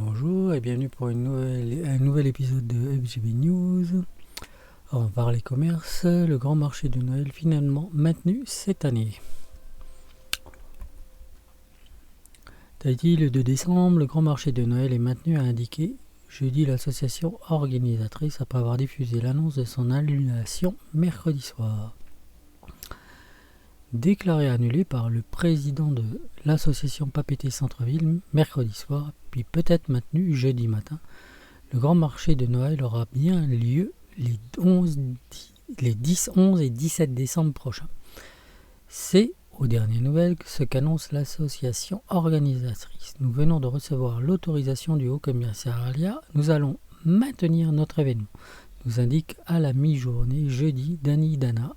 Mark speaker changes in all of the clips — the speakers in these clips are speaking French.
Speaker 1: Bonjour et bienvenue pour un nouvel épisode de FGB News. On va parler commerce, le grand marché de Noël finalement maintenu cette année. Tahiti, le 2 décembre, le grand marché de Noël est maintenu, a indiqué jeudi l'association organisatrice après avoir diffusé l'annonce de son annulation mercredi soir. Déclaré annulé par le président de l'association Papété Centre-Ville mercredi soir, puis peut-être maintenu jeudi matin, le grand marché de Noël aura bien lieu les 10, 11 et 17 décembre prochains. C'est, aux dernières nouvelles, ce qu'annonce l'association organisatrice. Nous venons de recevoir l'autorisation du Haut-Commissariat. Nous allons maintenir notre événement, nous indique à la mi-journée jeudi Dani Dana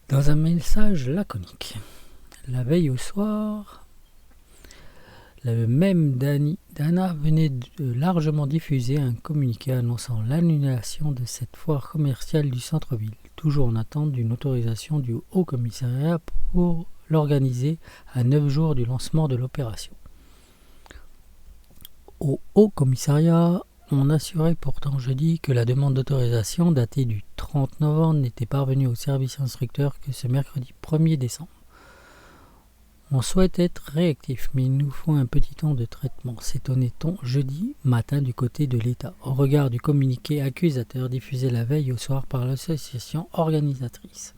Speaker 1: dans un message laconique. La veille au soir, le même Dani Dana venait de largement diffuser un communiqué annonçant l'annulation de cette foire commerciale du centre-ville, toujours en attente d'une autorisation du Haut-Commissariat pour l'organiser à 9 jours du lancement de l'opération. Au Haut-Commissariat, on assurait pourtant jeudi que la demande d'autorisation datée du 30 novembre n'était parvenue au service instructeur que ce mercredi 1er décembre. On souhaite être réactif, mais il nous faut un petit temps de traitement, s'étonnait-on jeudi matin du côté de l'État, au regard du communiqué accusateur diffusé la veille au soir par l'association organisatrice.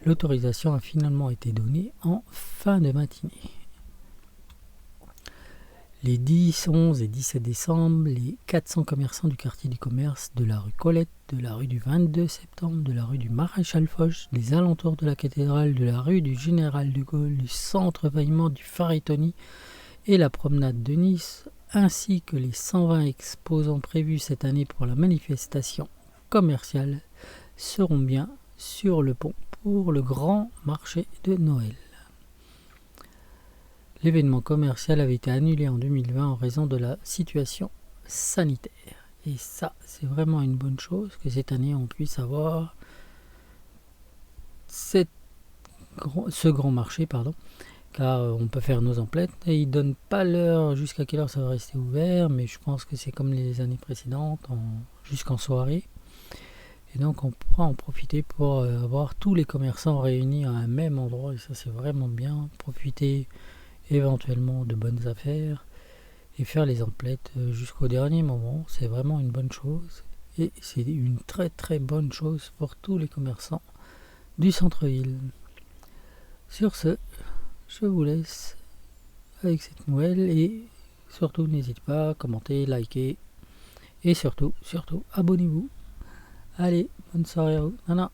Speaker 1: L'autorisation a finalement été donnée en fin de matinée. Les 10, 11 et 17 décembre, les 400 commerçants du quartier du commerce, de la rue Colette, de la rue du 22 septembre, de la rue du Maréchal Foch, des alentours de la cathédrale, de la rue du Général de Gaulle, du centre Vaillement, du Faritoni et la promenade de Nice, ainsi que les 120 exposants prévus cette année pour la manifestation commerciale, seront bien sur le pont pour le grand marché de Noël. L'événement commercial avait été annulé en 2020 en raison de la situation sanitaire. Et ça, c'est vraiment une bonne chose que cette année on puisse avoir ce grand marché, car on peut faire nos emplettes. Et ils ne donnent pas l'heure jusqu'à quelle heure ça va rester ouvert, mais je pense que c'est comme les années précédentes, jusqu'en soirée. Et donc on pourra en profiter pour avoir tous les commerçants réunis à un même endroit, et ça c'est vraiment bien. Profiter éventuellement de bonnes affaires et faire les emplettes jusqu'au dernier moment, c'est vraiment une bonne chose et c'est une très très bonne chose pour tous les commerçants du centre-ville. Sur ce, je vous laisse avec cette nouvelle et surtout n'hésitez pas à commenter, liker et surtout abonnez-vous. Allez, bonne soirée à vous. Nana.